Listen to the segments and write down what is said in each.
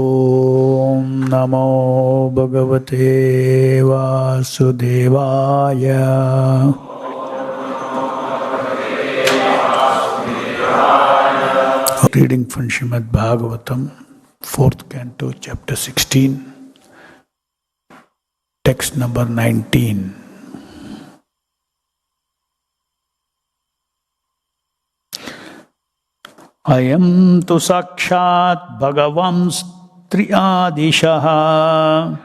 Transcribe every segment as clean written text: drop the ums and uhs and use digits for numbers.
Om Namo Bhagavate Vasudevaya. Reading from Srimad Bhagavatam, 4th Canto, Chapter 16, text number 19. Ayam tu sakshat bhagavams triadishaha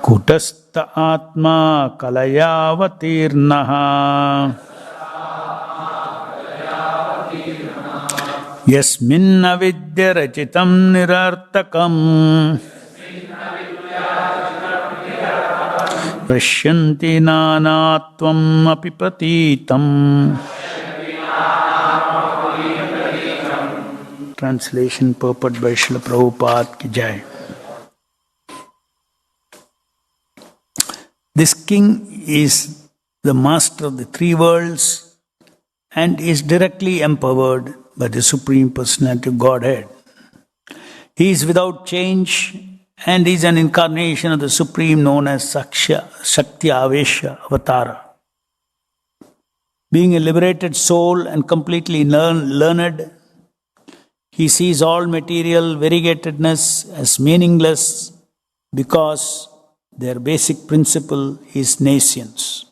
kutastha atma kalayavatirnaha yasminna vidya rachitam nirartakam Prashyanti nanatvam api pratitam. Translation purport by Srila Prabhupada ki jai. This king is the master of the three worlds and is directly empowered by the Supreme Personality of Godhead. He is without change and is an incarnation of the Supreme known as Shakti Avesha Avatara. Being a liberated soul and completely learned, he sees all material variegatedness as meaningless because their basic principle is nescience.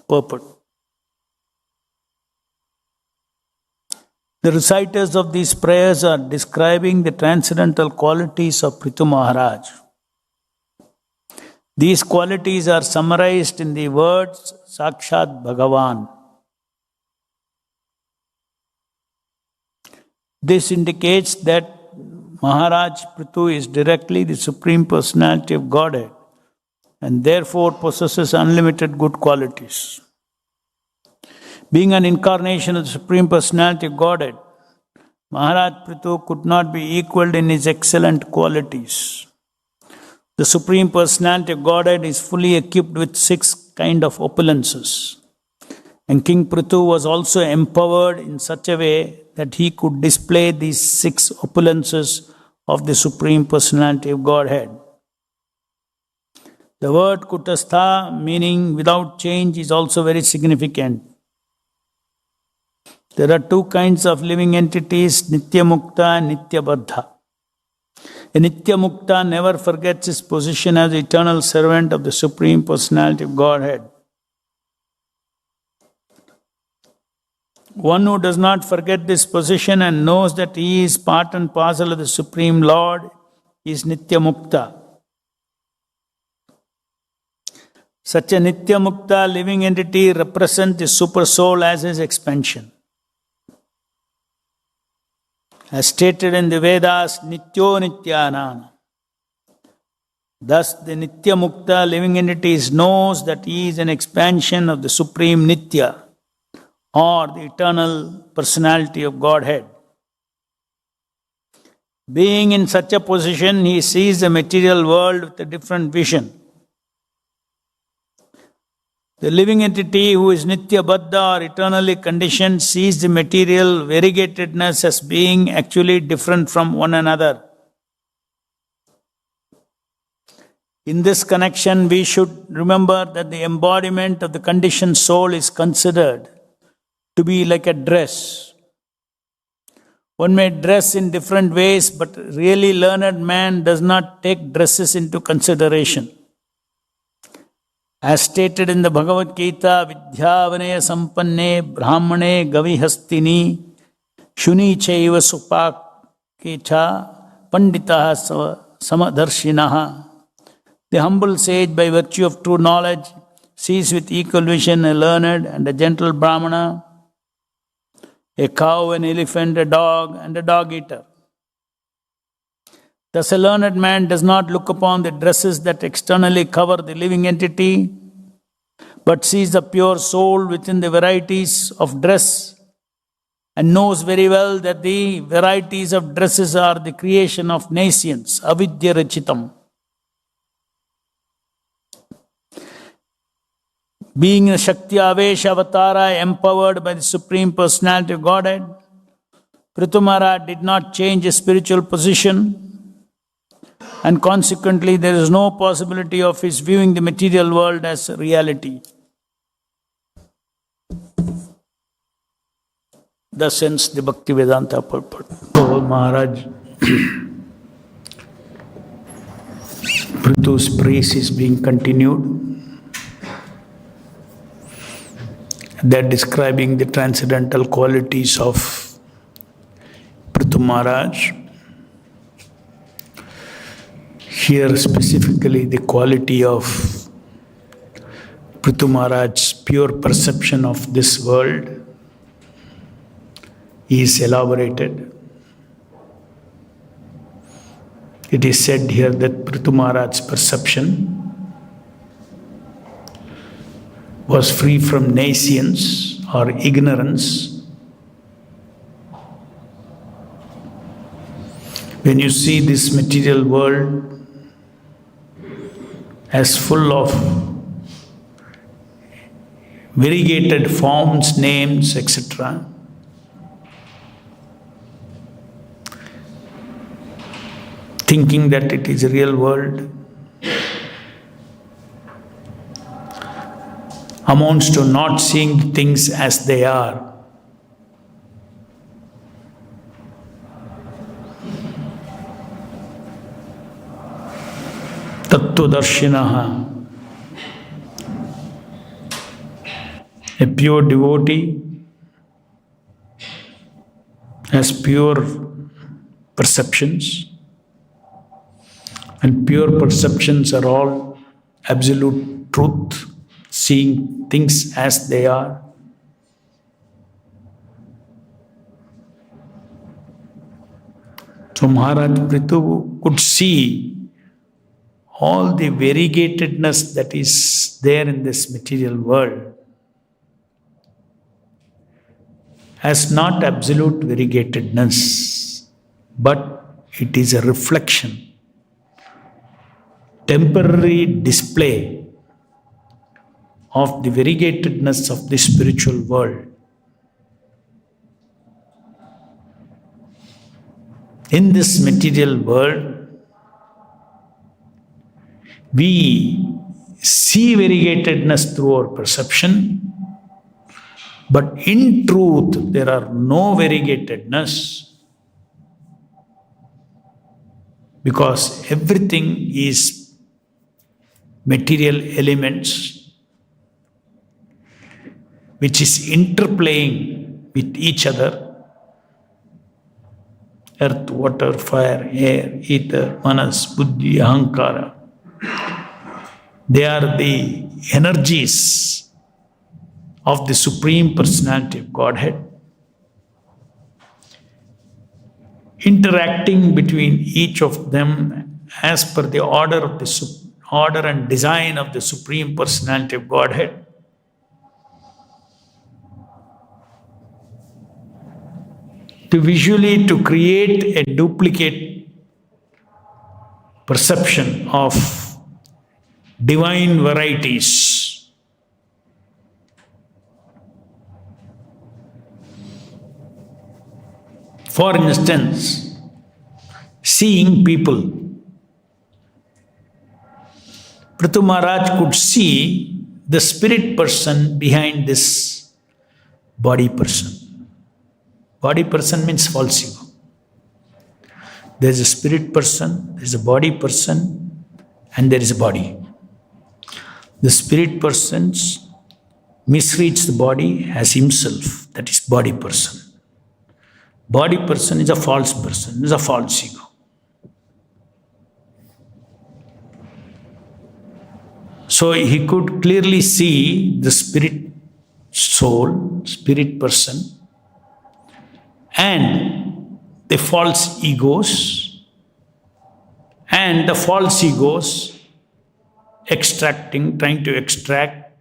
Purport. The reciters of these prayers are describing the transcendental qualities of Prithu Maharaj. These qualities are summarized in the words Sakshat Bhagavan. This indicates that Maharaj Prithu is directly the Supreme Personality of Godhead and therefore possesses unlimited good qualities. Being an incarnation of the Supreme Personality of Godhead, Maharaj Prithu could not be equaled in his excellent qualities. The Supreme Personality of Godhead is fully equipped with 6 kinds of opulences. And King Prithu was also empowered in such a way that he could display these 6 opulences of the Supreme Personality of Godhead. The word Kutastha, meaning without change, is also very significant. There are 2 kinds of living entities, Nitya Mukta and Nitya Baddha. A Nitya Mukta never forgets his position as eternal servant of the Supreme Personality of Godhead. One who does not forget this position and knows that he is part and parcel of the Supreme Lord is Nitya Mukta. Such a Nitya Mukta living entity represents the Super Soul as his expansion. As stated in the Vedas, Nityo Nityanana. Thus, the Nitya Mukta living entity knows that he is an expansion of the Supreme Nitya, or the eternal personality of Godhead. Being in such a position, he sees the material world with a different vision. The living entity who is Nitya Baddha or eternally conditioned sees the material variegatedness as being actually different from one another. In this connection, we should remember that the embodiment of the conditioned soul is considered to be like a dress. One may dress in different ways, but really learned man does not take dresses into consideration. As stated in the Bhagavad Gita, Vidhyavanaya Sampanne Brahmane Gavihastini Shuni Chaiva Supakecha Panditaha Samadarshinaha. The humble sage, by virtue of true knowledge, sees with equal vision a learned and a gentle Brahmana, a cow, an elephant, a dog, and a dog-eater. Thus, a learned man does not look upon the dresses that externally cover the living entity, but sees the pure soul within the varieties of dress and knows very well that the varieties of dresses are the creation of nescience, avidya rachitam. Being a Shakti Avesh Avatara empowered by the Supreme Personality of Godhead, Prithu Maharaj did not change his spiritual position, and consequently there is no possibility of his viewing the material world as a reality. Thus ends the Bhaktivedanta purport. So Maharaj, Prithu's praise is being continued. They are describing the transcendental qualities of Prithu Maharaj. Here specifically the quality of Prithu Maharaj's pure perception of this world is elaborated. It is said here that Prithu Maharaj's perception was free from nescience or ignorance. When you see this material world as full of variegated forms, names, etc., thinking that it is a real world, amounts to not seeing things as they are. Tattvadarshinaha. A pure devotee has pure perceptions, and pure perceptions are all absolute truth, seeing things as they are. So Maharaj Prithu could see all the variegatedness that is there in this material world as not absolute variegatedness, but it is a reflection, temporary display of the variegatedness of the spiritual world. In this material world, we see variegatedness through our perception, but in truth there are no variegatedness, because everything is material elements which is interplaying with each other. Earth, water, fire, air, ether, manas, buddhi, ahankara. They are the energies of the Supreme Personality of Godhead, interacting between each of them as per the order and design of the Supreme Personality of Godhead. To create a duplicate perception of divine varieties. For instance, seeing people. Prithu Maharaj could see the spirit person behind this body person. Body person means false ego. There is a spirit person, there is a body person, and there is a body. The spirit person misreads the body as himself, that is body person. Body person is a false person, is a false ego. So he could clearly see the spirit soul, spirit person, and the false egos, and the false egos trying to extract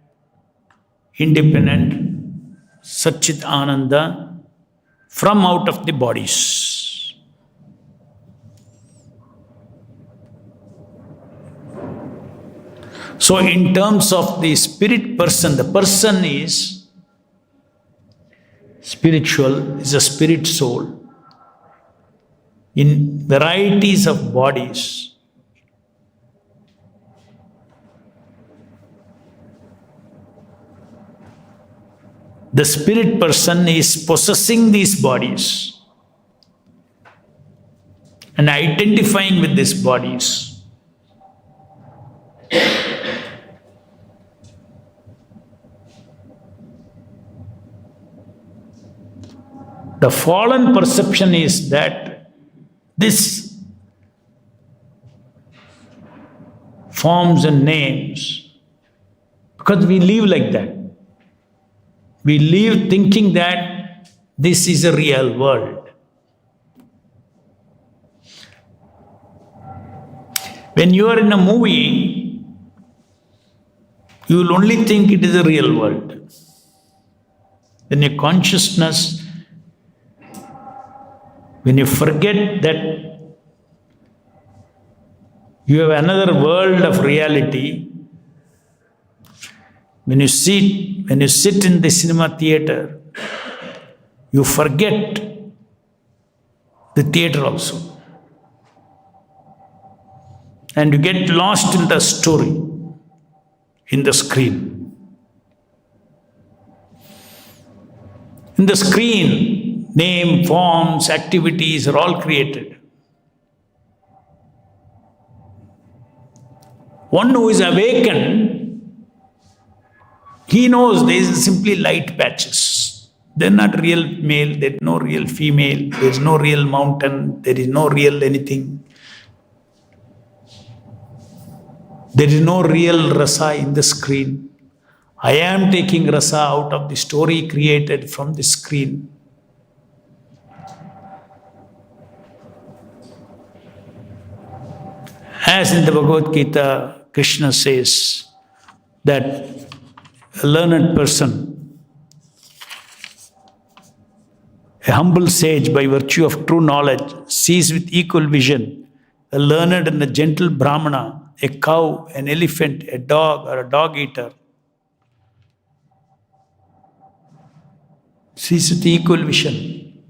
independent Satchit Ananda from out of the bodies. So in terms of the spirit person, the person is spiritual, is a spirit soul in varieties of bodies. The spirit person is possessing these bodies and identifying with these bodies. The fallen perception is that this forms and names, because we live like that. We live thinking that this is a real world. When you are in a movie, you will only think it is a real world. When your consciousness, when you forget that you have another world of reality, when you sit in the cinema theater, you forget the theater also. And you get lost in the story, in the screen. In the screen, name, forms, activities are all created. One who is awakened, he knows there is simply light patches. They're not real male, there's no real female, there's no real mountain, there is no real anything. There is no real rasa in the screen. I am taking rasa out of the story created from the screen. As in the Bhagavad Gita, Krishna says that a learned person, a humble sage by virtue of true knowledge, sees with equal vision a learned and a gentle Brahmana, a cow, an elephant, a dog, or a dog eater. Sees with equal vision.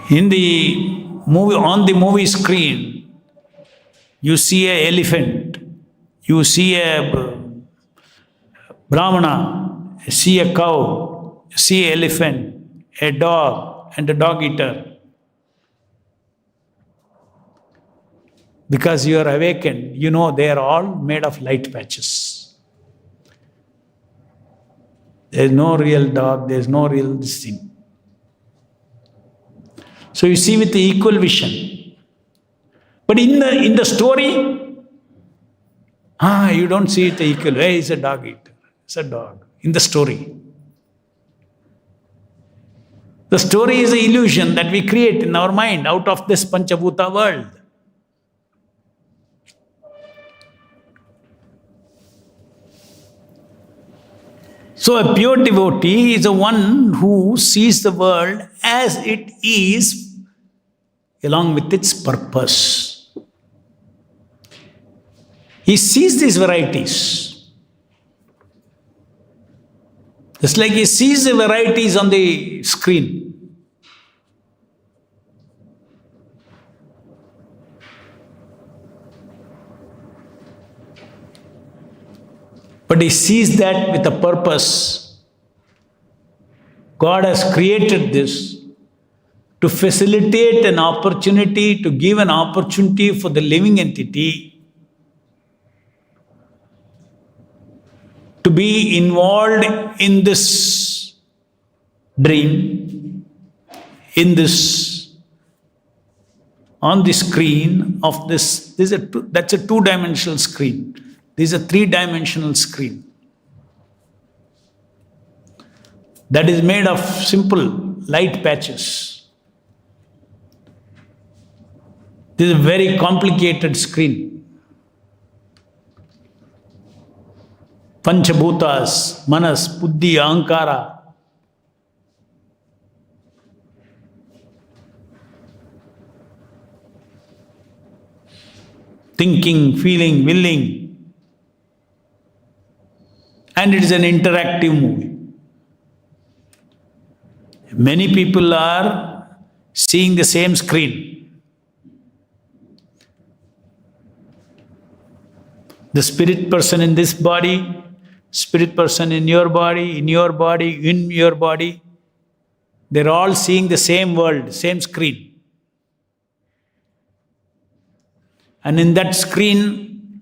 In the movie, on the movie screen, you see an elephant, you see a Brahmana, you see a cow, you see an elephant, a dog, and a dog eater. Because you are awakened, you know they are all made of light patches. There is no real dog, there is no real thing. So you see with the equal vision. But in the story, you don't see it equal. Hey, it's a dog eater. It's a dog. In the story. The story is an illusion that we create in our mind out of this Panchabhuta world. So a pure devotee is the one who sees the world as it is, along with its purpose. He sees these varieties. Just like he sees the varieties on the screen. But he sees that with a purpose. God has created this to facilitate an opportunity, to give an opportunity for the living entity to be involved in this dream, in this, on the screen of this. That's a two-dimensional screen. This is a three-dimensional screen that is made of simple light patches. This is a very complicated screen. Panchabhutas, Manas, Buddhi, Ahankara. thinking, feeling, willing. And it is an interactive movie. Many people are seeing the same screen. The spirit person in this body, spirit person in your body, in your body, in your body. They're all seeing the same world, same screen. And in that screen,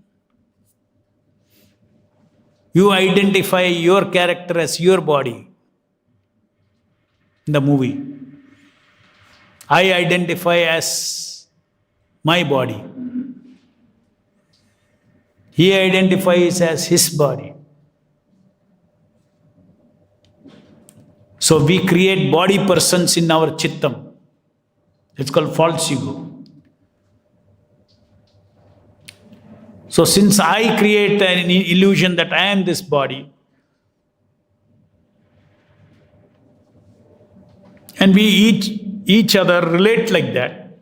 you identify your character as your body in the movie. I identify as my body. He identifies as his body. So we create body persons in our chittam. It's called false ego. So since I create an illusion that I am this body, and we each other relate like that,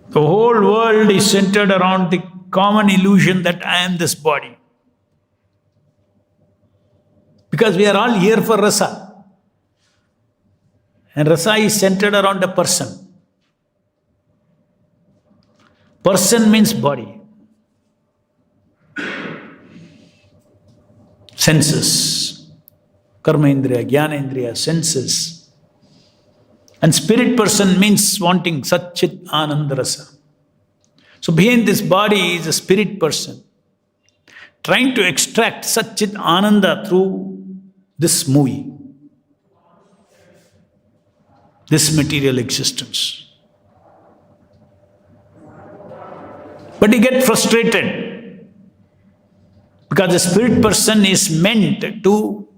the whole world is centered around the common illusion that I am this body. Because we are all here for rasa. And rasa is centered around a person. Person means body. Senses. Karma indriya, jnana indriya, senses. And spirit person means wanting Satchit Ananda Rasa. So behind this body is a spirit person, trying to extract Satchit Ananda through this movie, this material existence. But he gets frustrated because the spirit person is meant to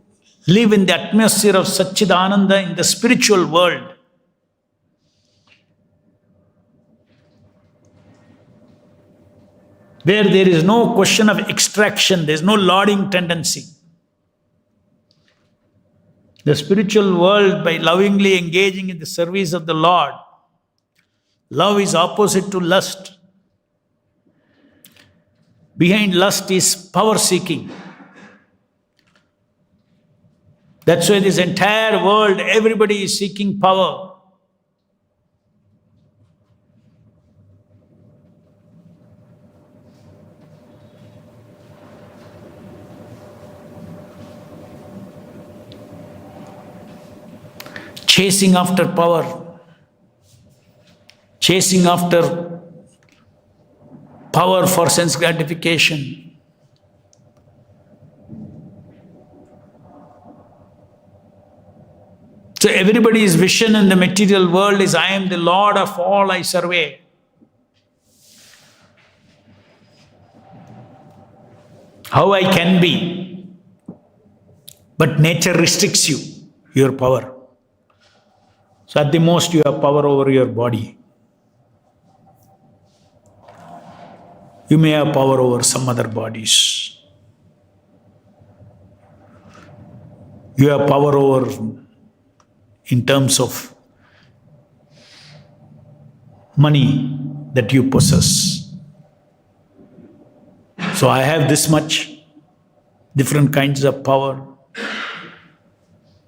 live in the atmosphere of Satchit Ananda in the spiritual world. Where there is no question of extraction, there is no lauding tendency. The spiritual world, by lovingly engaging in the service of the Lord, love is opposite to lust. Behind lust is power seeking. That's why this entire world, everybody is seeking power. Chasing after power, chasing after power for sense gratification. So everybody's vision in the material world is, I am the Lord of all I survey. How I can be. But nature restricts you, your power. So at the most you have power over your body. You may have power over some other bodies. You have power over, in terms of money that you possess. So I have this much, different kinds of power.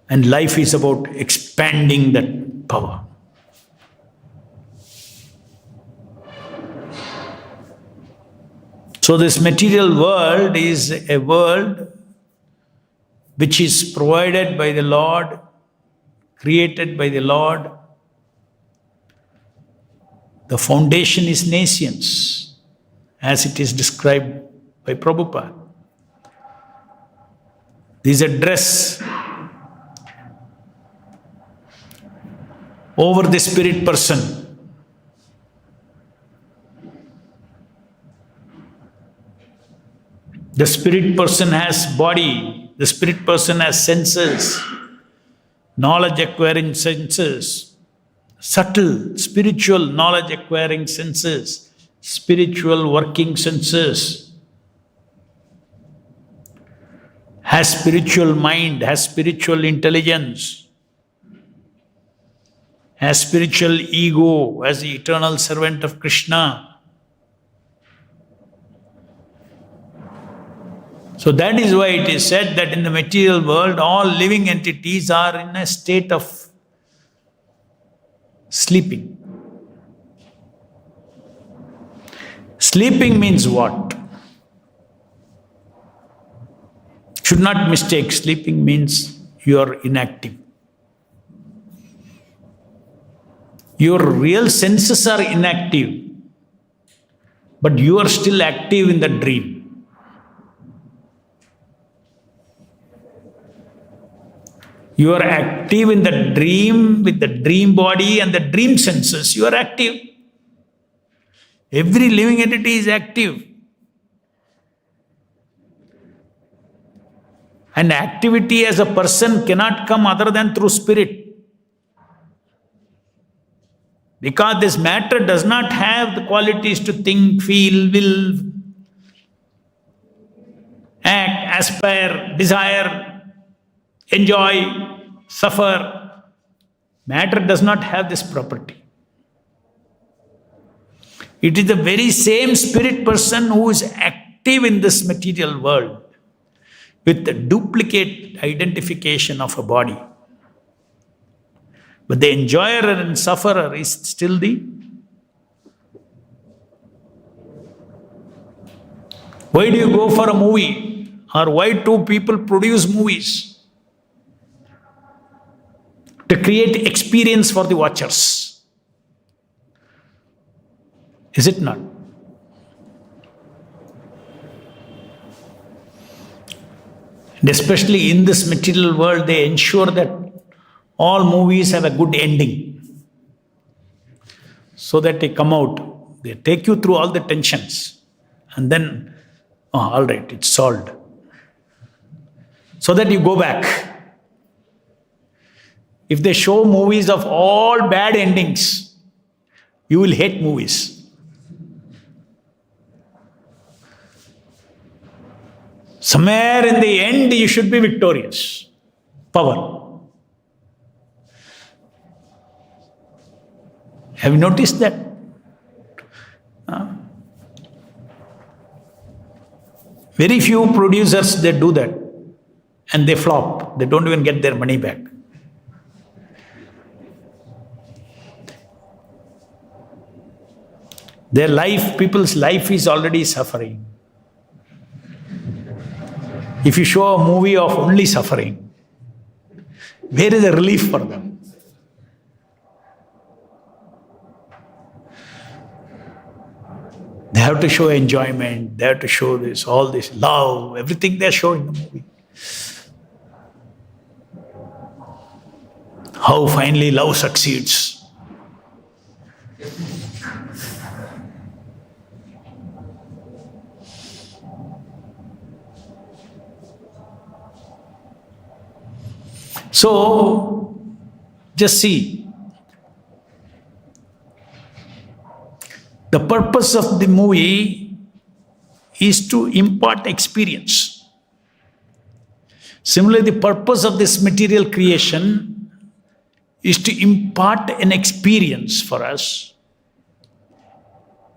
And life is about expanding that power. So this material world is a world which is provided by the Lord, created by the Lord. The foundation is nations, as it is described by Prabhupada. This is a dress over the spirit person. The spirit person has body, the spirit person has senses, knowledge acquiring senses, subtle spiritual knowledge acquiring senses, spiritual working senses, has spiritual mind, has spiritual intelligence, as spiritual ego, as the eternal servant of Krishna. So that is why it is said that in the material world, all living entities are in a state of sleeping. Sleeping means what? Should not mistake, sleeping means you are inactive. Your real senses are inactive, but you are still active in the dream. You are active in the dream with the dream body and the dream senses. You are active. Every living entity is active. And activity as a person cannot come other than through spirit. Because this matter does not have the qualities to think, feel, will, act, aspire, desire, enjoy, suffer. Matter does not have this property. It is the very same spirit person who is active in this material world with the duplicate identification of a body. But the enjoyer and sufferer is still the. Why do you go for a movie? Or why do people produce movies? To create experience for the watchers. Is it not? And especially in this material world, they ensure that all movies have a good ending. So that they come out, they take you through all the tensions. And then, all right, it's solved. So that you go back. If they show movies of all bad endings, you will hate movies. Somewhere in the end, you should be victorious. Power. Have you noticed that? Very few producers, they do that. And they flop. They don't even get their money back. Their life, people's life is already suffering. If you show a movie of only suffering, where is the relief for them? They have to show enjoyment, they have to show this, all this, love, everything they show in the movie. How finally love succeeds. So, just see. The purpose of the movie is to impart experience. Similarly, the purpose of this material creation is to impart an experience for us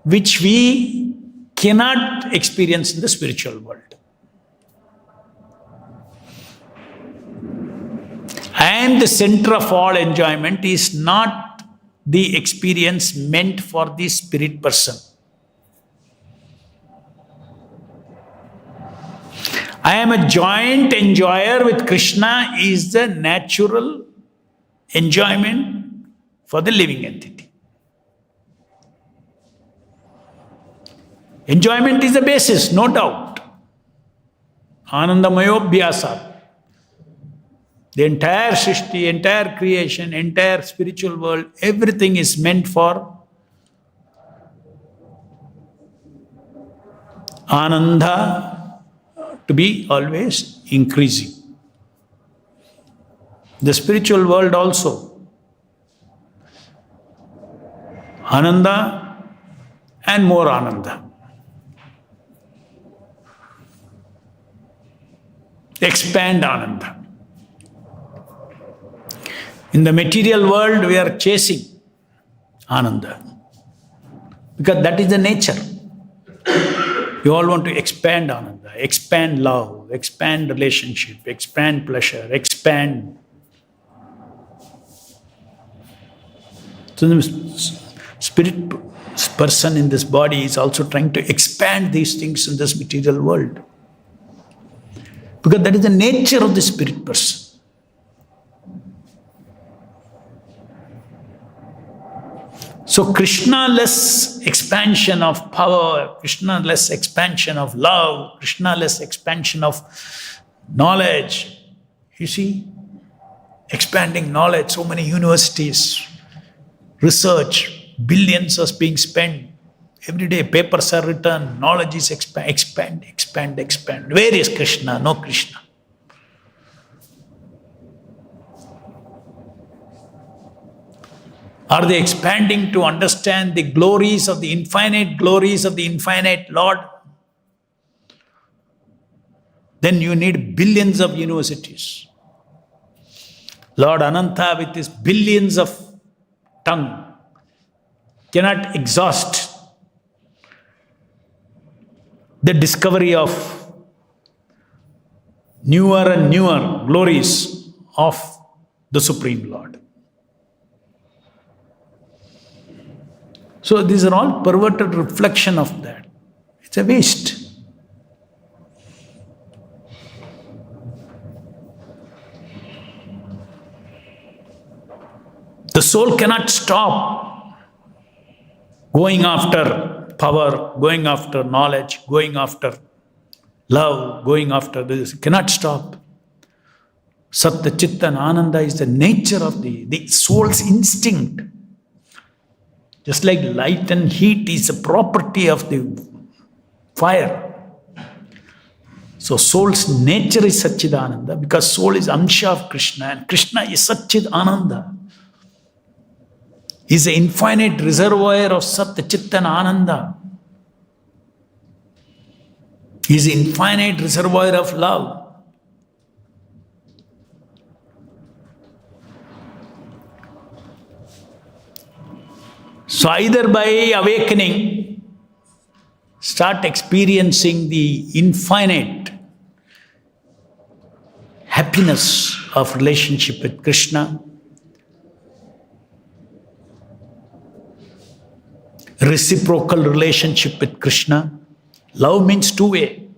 which we cannot experience in the spiritual world. And the center of all enjoyment is not the experience meant for the spirit person. I am a joint enjoyer with Krishna is the natural enjoyment for the living entity. Enjoyment is the basis, no doubt. Anandamayobhyasa. The entire Srishti, entire creation, entire spiritual world, everything is meant for Ananda to be always increasing. The spiritual world also. Ananda and more Ananda. Expand Ananda. In the material world, we are chasing Ananda. Because that is the nature. You all want to expand Ananda, expand love, expand relationship, expand pleasure, expand. So the spirit person in this body is also trying to expand these things in this material world. Because that is the nature of the spirit person. So Krishna-less expansion of power, Krishna-less expansion of love, Krishna-less expansion of knowledge. You see, expanding knowledge, so many universities, research, billions are being spent. Every day papers are written, knowledge is expand. Where is Krishna? No Krishna. Are they expanding to understand the glories of the infinite Lord? Then you need billions of universities. Lord Ananta with his billions of tongue cannot exhaust the discovery of newer and newer glories of the Supreme Lord. So these are all perverted reflection of that. It's a waste. The soul cannot stop going after power, going after knowledge, going after love, going after this. It cannot stop. Satya, Chitta and Ananda is the nature of the soul's instinct. Just like light and heat is a property of the fire. So soul's nature is Satchidananda because soul is Amsha of Krishna and Krishna is Satchidananda. He is the infinite reservoir of Satya, Chitta and Ananda. He is the infinite reservoir of love. So either by awakening, start experiencing the infinite happiness of relationship with Krishna, reciprocal relationship with Krishna. Love means two-way.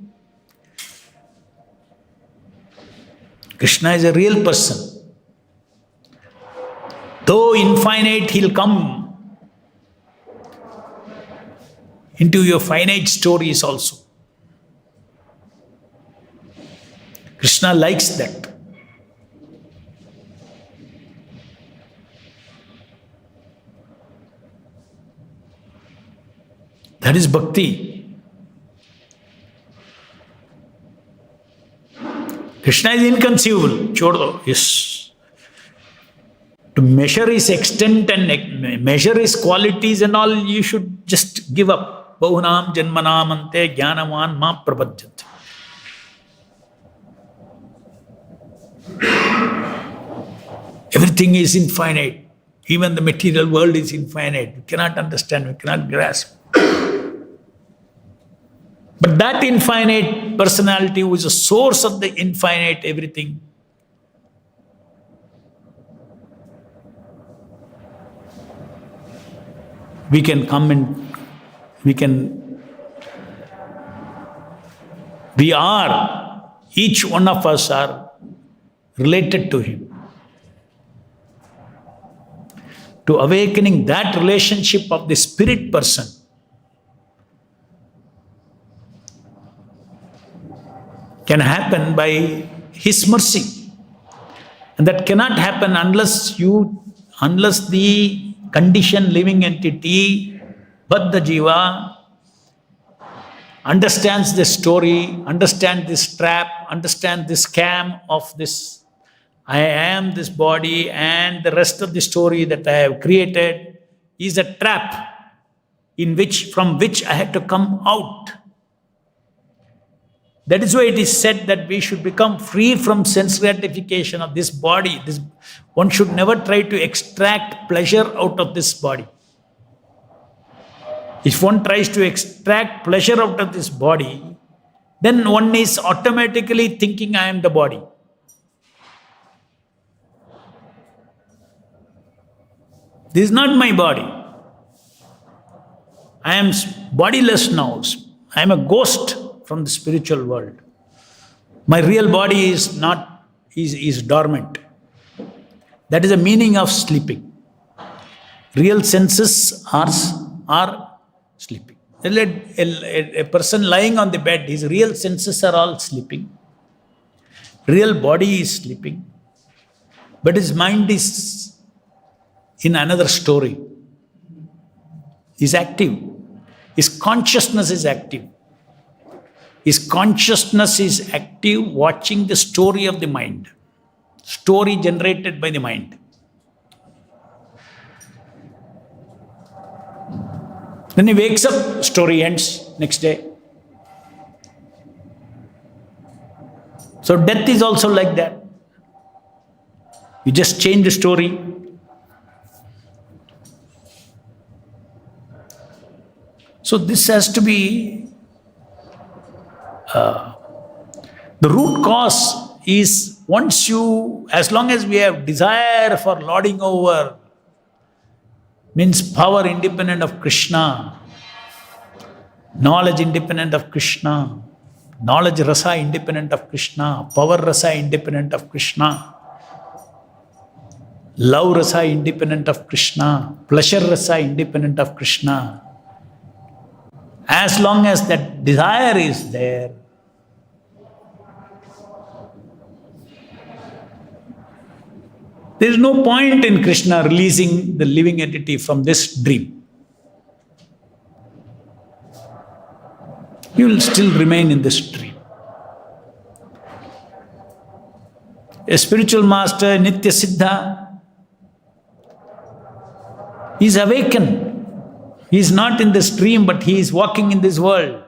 Krishna is a real person. Though infinite, he'll come into your finite stories also. Krishna likes that. That is bhakti. Krishna is inconceivable. Chhod do. Yes. To measure his extent and measure his qualities and all, you should just give up. Bahunam janmanam ante jnanavan ma prabhajyate. Everything is infinite. Even the material world is infinite. We cannot understand, we cannot grasp. But that infinite personality who is the source of the infinite everything, we can come and each one of us are related to him. To awakening that relationship of the spirit person, can happen by his mercy. And that cannot happen unless the conditioned living entity, Baddha Jiva, understands this story, understands this trap, understands this scam of this, I am this body and the rest of the story that I have created is a trap from which I had to come out. That is why it is said that we should become free from sense gratification of this body. One should never try to extract pleasure out of this body. If one tries to extract pleasure out of this body, then one is automatically thinking, I am the body. This is not my body. I am bodiless now. I am a ghost from the spiritual world. My real body is dormant. That is the meaning of sleeping. Real senses are sleeping. A person lying on the bed, his real senses are all sleeping. Real body is sleeping. But his mind is in another story. Is active. His consciousness is active. His consciousness is active, watching the story of the mind. Story generated by the mind. Then he wakes up, story ends next day. So death is also like that. You just change the story. So this has to be, the root cause is as long as we have desire for lording over, means power independent of Krishna, knowledge independent of Krishna, knowledge rasa independent of Krishna, power rasa independent of Krishna, love rasa independent of Krishna, pleasure rasa independent of Krishna. As long as that desire is there, there is no point in Krishna releasing the living entity from this dream. He will still remain in this dream. A spiritual master, Nitya Siddha, he is awakened. He is not in this dream, but he is walking in this world,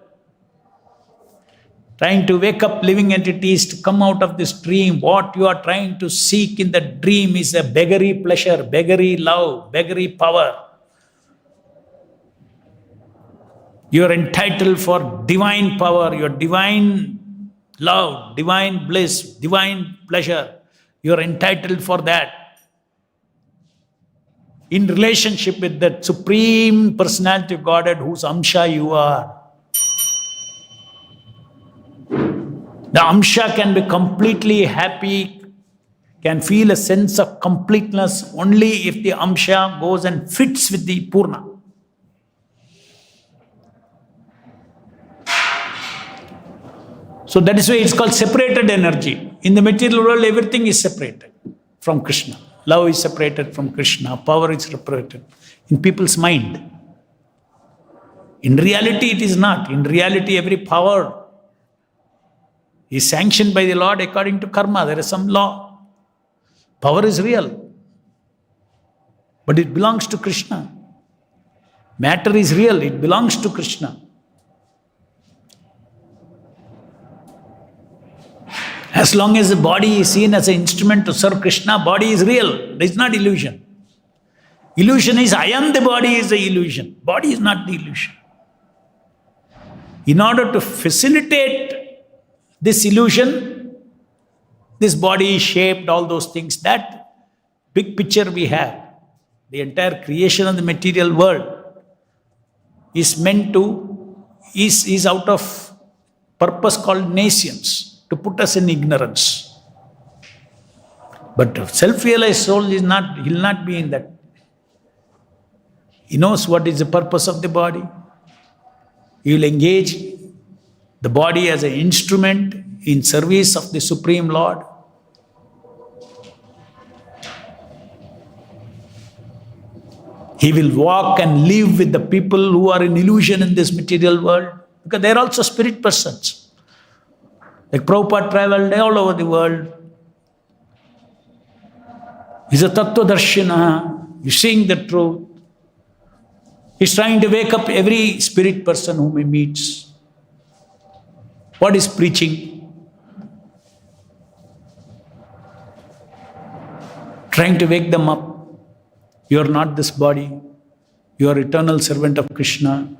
trying to wake up living entities to come out of this dream. What you are trying to seek in the dream is a beggary pleasure, beggary love, beggary power. You are entitled for divine power, your divine love, divine bliss, divine pleasure. You are entitled for that. In relationship with that Supreme Personality of Godhead whose Amsha you are. The Amsha can be completely happy, can feel a sense of completeness only if the Amsha goes and fits with the Purna. So that is why it's called separated energy. In the material world, everything is separated from Krishna. Love is separated from Krishna. Power is separated in people's mind. In reality, it is not. In reality, every power is sanctioned by the Lord according to karma. There is some law. Power is real. But it belongs to Krishna. Matter is real. It belongs to Krishna. As long as the body is seen as an instrument to serve Krishna, body is real. It is not illusion. Illusion is I am the body is the illusion. Body is not the illusion. In order to facilitate this illusion, this body is shaped, all those things, that big picture we have, the entire creation of the material world is meant to, is out of purpose called nations, to put us in ignorance. But a self-realized soul is not, he will not be in that. He knows what is the purpose of the body. He will engage the body as an instrument in service of the Supreme Lord. He will walk and live with the people who are in illusion in this material world, because they are also spirit persons. Like Prabhupada traveled all over the world. He's a Tattva-darshina. He's seeing the truth. He's trying to wake up every spirit person whom he meets. What is preaching? Trying to wake them up. You are not this body. You are eternal servant of Krishna.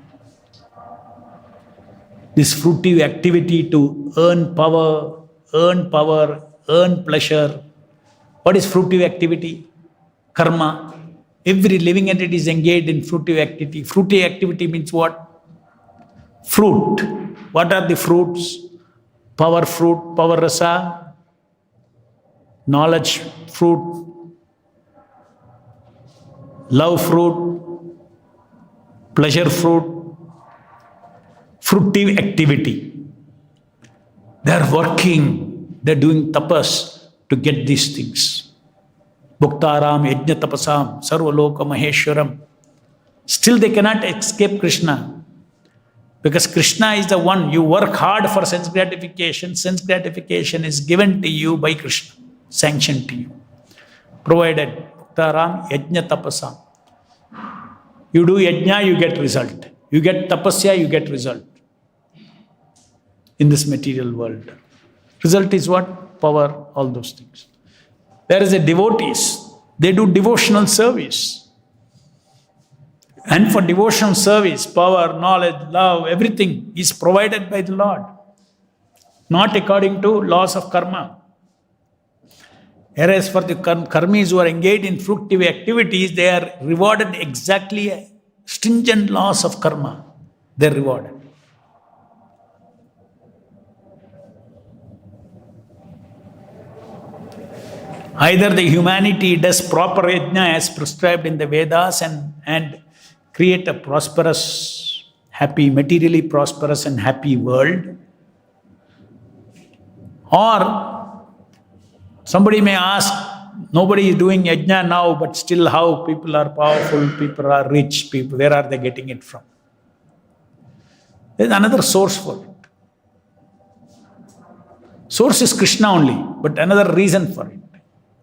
This fruitive activity to earn power, earn pleasure. What is fruitive activity? Karma. Every living entity is engaged in fruitive activity. Fruitive activity means what? Fruit. What are the fruits? Power fruit, power rasa. Knowledge fruit. Love fruit. Pleasure fruit. Fruitive activity. They are working. They are doing tapas to get these things. Bhuktaram, yajna tapasam, sarvaloka maheshwaram. Still they cannot escape Krishna. Because Krishna is the one. You work hard for sense gratification. Sense gratification is given to you by Krishna. Sanctioned to you. Provided. Bhuktaram, yajna tapasam. You do yajna, you get result. You get tapasya, you get result. In this material world. Result is what? Power, all those things. There is a devotees. They do devotional service. And for devotional service, power, knowledge, love, everything is provided by the Lord. Not according to laws of karma. Whereas for the karmis who are engaged in fruitive activities, they are rewarded exactly stringent laws of karma. They are rewarded. Either the humanity does proper yajna as prescribed in the Vedas and create a prosperous, happy, materially prosperous and happy world. Or somebody may ask, nobody is doing yajna now, but still how people are powerful, people are rich, people, where are they getting it from? There is another source for it. Source is Krishna only, but another reason for it.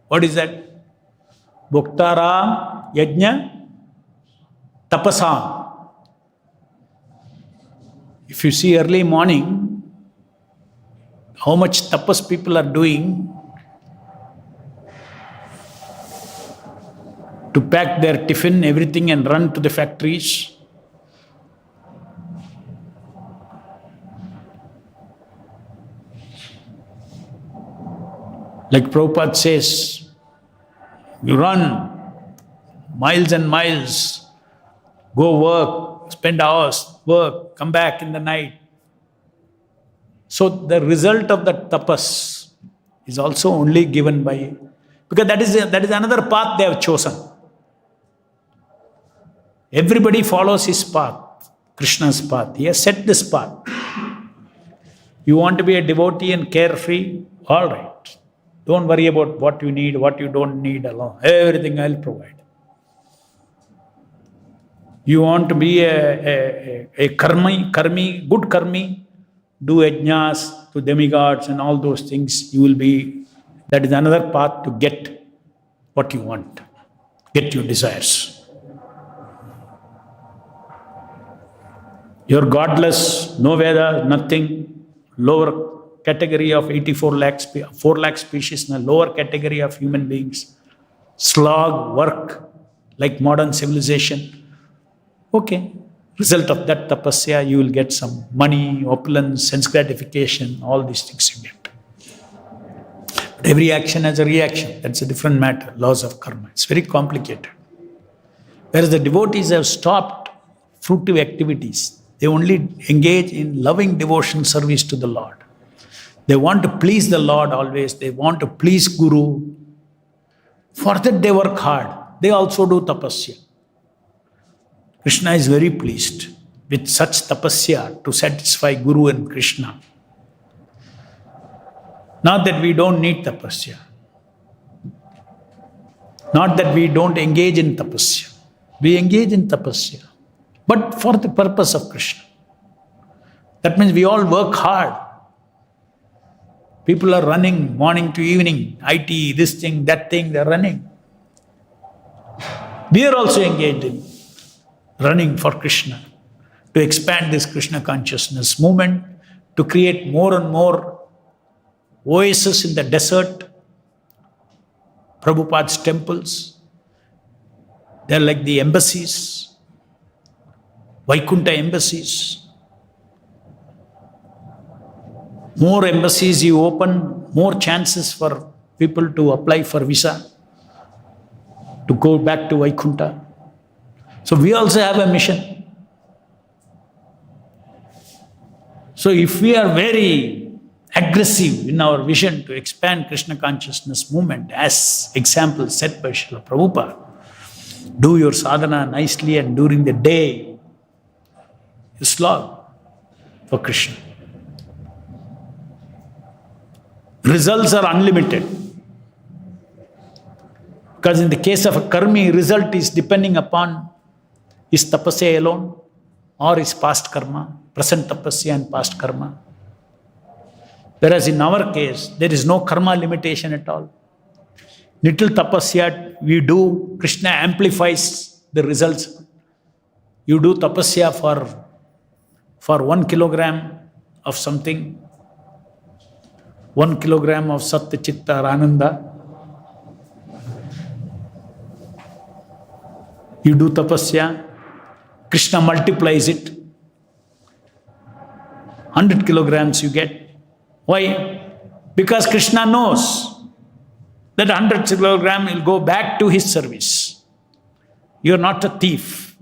What is that? Bhuktaram, yajna, tapasam. If you see early morning, how much tapas people are doing to pack their tiffin, everything and run to the factories. Like Prabhupada says, you run miles and miles, go work, spend hours, work, come back in the night. So the result of that tapas is also only given by, because that is another path they have chosen. Everybody follows his path, Krishna's path. He has set this path. You want to be a devotee and carefree? All right. Don't worry about what you need, what you don't need alone. Everything I'll provide. You want to be a karmi, good karmi, do yajnas to demigods and all those things. You will be, that is another path to get what you want, get your desires. You're godless, no Veda, nothing, lower category of 4 lakh species, in a lower category of human beings. Slog, work, like modern civilization. Okay, result of that tapasya, you will get some money, opulence, sense gratification, all these things you get. But every action has a reaction. That's a different matter, laws of karma. It's very complicated. Whereas the devotees have stopped fruitive activities. They only engage in loving devotion service to the Lord. They want to please the Lord always. They want to please Guru. For that they work hard. They also do tapasya. Krishna is very pleased with such tapasya to satisfy Guru and Krishna. Not that we don't need tapasya. Not that we don't engage in tapasya. We engage in tapasya. But for the purpose of Krishna. That means we all work hard. People are running morning to evening, IT, this thing, that thing, they're running. We are also engaged in running for Krishna, to expand this Krishna consciousness movement, to create more and more oases in the desert, Prabhupada's temples. They're like the embassies, Vaikuntha embassies. More embassies you open, more chances for people to apply for visa, to go back to Vaikuntha. So we also have a mission. So if we are very aggressive in our vision to expand Krishna consciousness movement, as example set by Srila Prabhupada, do your sadhana nicely and during the day, you slog for Krishna. Results are unlimited. Because in the case of a karmi, result is depending upon his tapasya alone or his past karma, present tapasya and past karma. Whereas in our case, there is no karma limitation at all. Little tapasya we do, Krishna amplifies the results. You do tapasya for 1 kilogram of something, 1 kilogram of Satya Chitta or Ananda. You do tapasya, Krishna multiplies it. 100 kilograms you get. Why? Because Krishna knows that 100 kilogram will go back to his service. You are not a thief.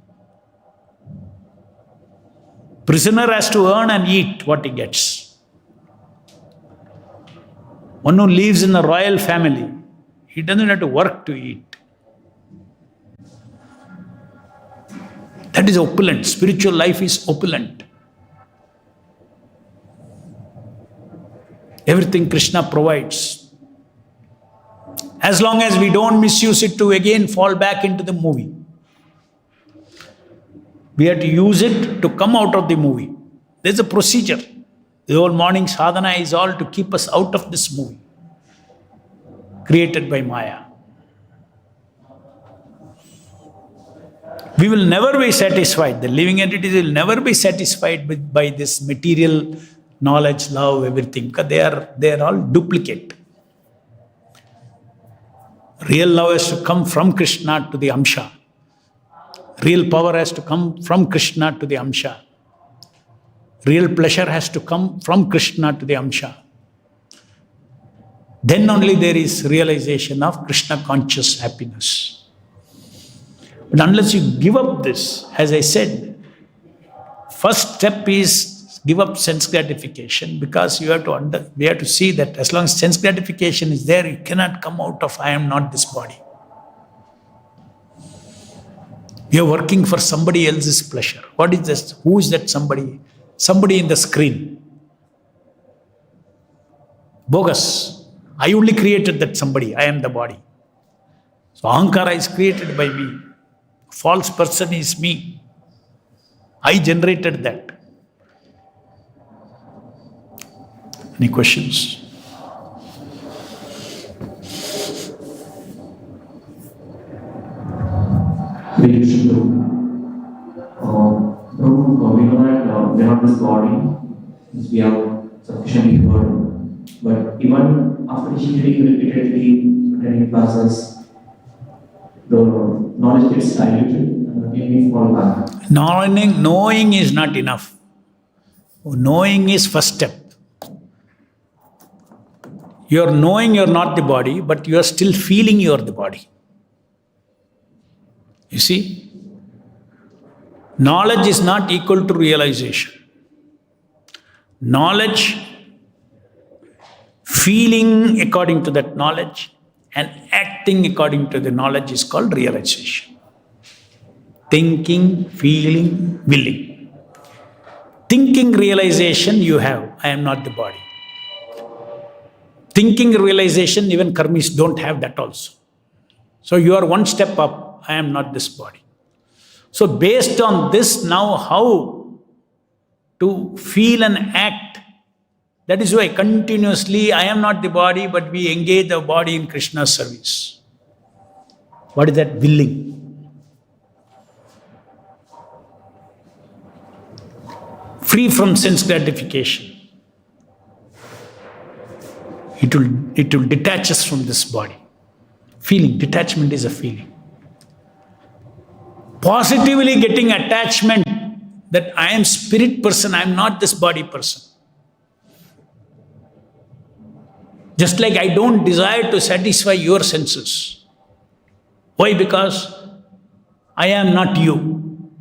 Prisoner has to earn and eat what he gets. One who lives in a royal family, he doesn't have to work to eat. That is opulent. Spiritual life is opulent. Everything Krishna provides. As long as we don't misuse it to again fall back into the movie. We have to use it to come out of the movie. There's a procedure. The whole morning sadhana is all to keep us out of this movie created by Maya. We will never be satisfied. The living entities will never be satisfied by this material knowledge, love, everything, because they are all duplicate. Real love has to come from Krishna to the Amsha. Real power has to come from Krishna to the Amsha. Real pleasure has to come from Krishna to the Amsha. Then only there is realization of Krishna conscious happiness. But unless you give up this, as I said, first step is give up sense gratification, because we have to see that as long as sense gratification is there, you cannot come out of I am not this body. You are working for somebody else's pleasure. What is this? Who is that somebody? Somebody in the screen. Bogus. I only created that somebody. I am the body. So Ahankara is created by me. False person is me. I generated that. Any questions? We know that we are not this body, since we have sufficiently heard. But even after repeatedly attending classes, the knowledge gets diluted and again we fall back. Knowing is not enough. Knowing is first step. You are knowing you are not the body, but you are still feeling you are the body. You see? Knowledge is not equal to realization. Knowledge, feeling according to that knowledge, and acting according to the knowledge is called realization. Thinking, feeling, willing. Thinking realization you have, I am not the body. Thinking realization, even karmis don't have that also. So you are one step up, I am not this body. So based on this now, how to feel and act, that is why continuously I am not the body, but we engage the body in Krishna's service. What is that? Willing. Free from sense gratification. it will detach us from this body. Feeling, detachment is a feeling. Positively getting attachment that I am spirit person, I am not this body person. Just like I don't desire to satisfy your senses. Why? Because I am not you.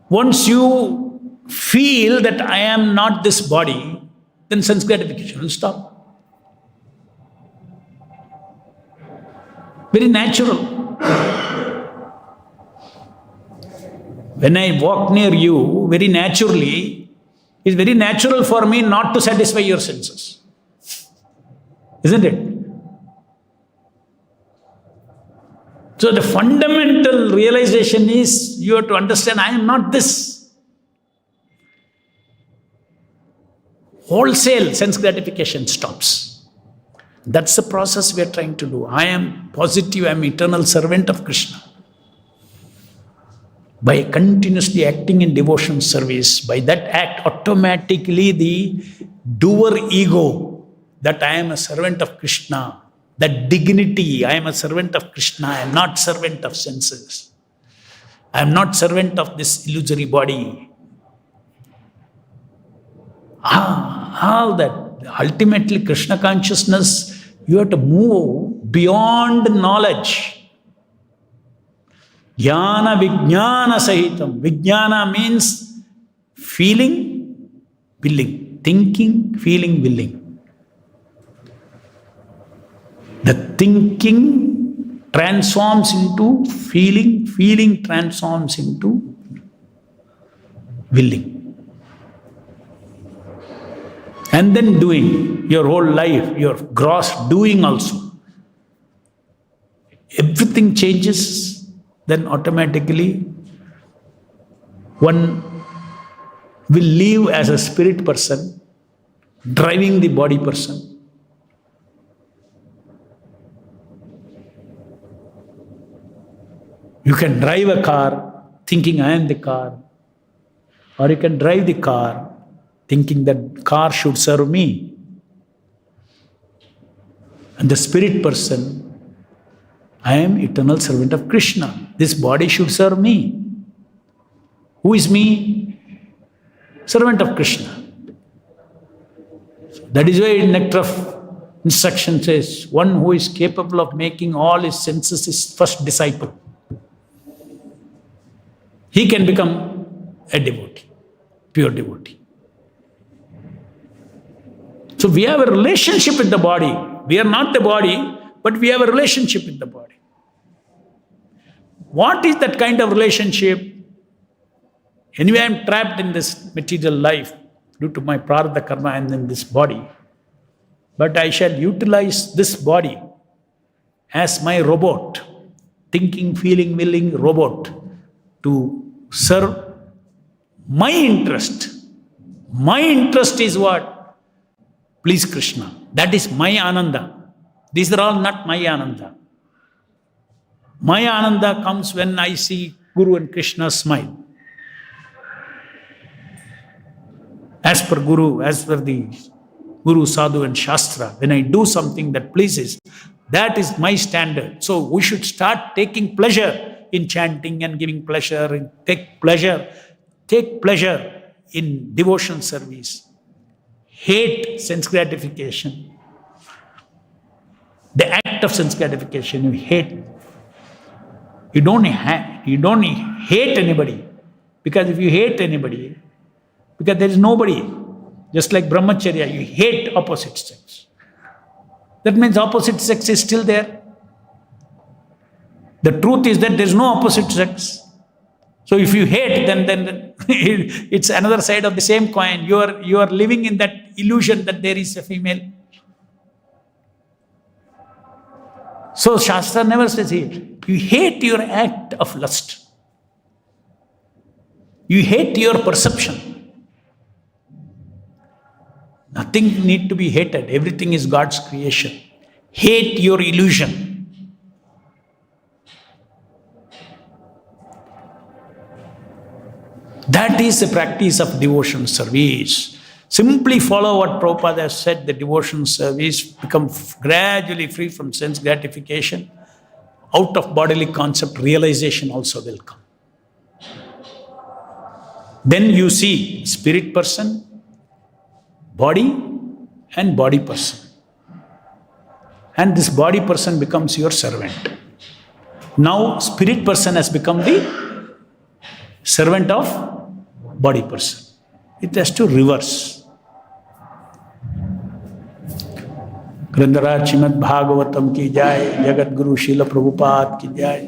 Once you feel that I am not this body, then sense gratification will stop. Very natural. When I walk near you, very naturally, it's very natural for me not to satisfy your senses. Isn't it? So the fundamental realization is you have to understand I am not this. Wholesale sense gratification stops. That's the process we are trying to do. I am positive, I am eternal servant of Krishna. By continuously acting in devotion service, by that act, automatically the doer ego, that I am a servant of Krishna, that dignity, I am a servant of Krishna, I am not servant of senses. I am not servant of this illusory body. All that. Ultimately, Krishna consciousness, you have to move beyond knowledge. Jnana vijnana sahitam. Vijnana means feeling, willing. Thinking, feeling, willing. The thinking transforms into feeling, feeling transforms into willing. And then doing, your whole life, your gross doing also. Everything changes, then automatically one will live as a spirit person, driving the body person. You can drive a car thinking I am the car, or you can drive the car thinking that car should serve me. And the spirit person, I am eternal servant of Krishna. This body should serve me. Who is me? Servant of Krishna. So that is why in Nectar of Instruction says, one who is capable of making all his senses his first disciple. He can become a devotee, pure devotee. So we have a relationship with the body. We are not the body, but we have a relationship with the body. What is that kind of relationship? Anyway, I am trapped in this material life due to my prarabdha karma and in this body. But I shall utilize this body as my robot, thinking, feeling, willing robot, to serve my interest. My interest is what? Please Krishna. That is my Ananda. These are all not my Ananda. My Ananda comes when I see Guru and Krishna smile. As per Guru, as per the Guru, Sadhu and Shastra, when I do something that pleases, that is my standard. So we should start taking pleasure in chanting and giving pleasure, and take pleasure in devotion service. Hate sense gratification. The act of sense gratification, you hate. You don't hate anybody. Because if you hate anybody, because there is nobody, just like brahmacharya, you hate opposite sex. That means opposite sex is still there. The truth is that there is no opposite sex. So if you hate, then it's another side of the same coin. You are living in that illusion that there is a female. So Shastra never says hate. You hate your act of lust. You hate your perception. Nothing need to be hated. Everything is God's creation. Hate your illusion. That is the practice of devotion service. Simply follow what Prabhupada has said, the devotion service, become gradually free from sense gratification. Out of bodily concept, realization also will come. Then you see spirit person, body, and body person. And this body person becomes your servant. Now, spirit person has become the servant of body person. It has to reverse. ग्रंथराज Shrimad Bhagavatam की जाय, जगत गुरु श्रील प्रभुपाद की जाय.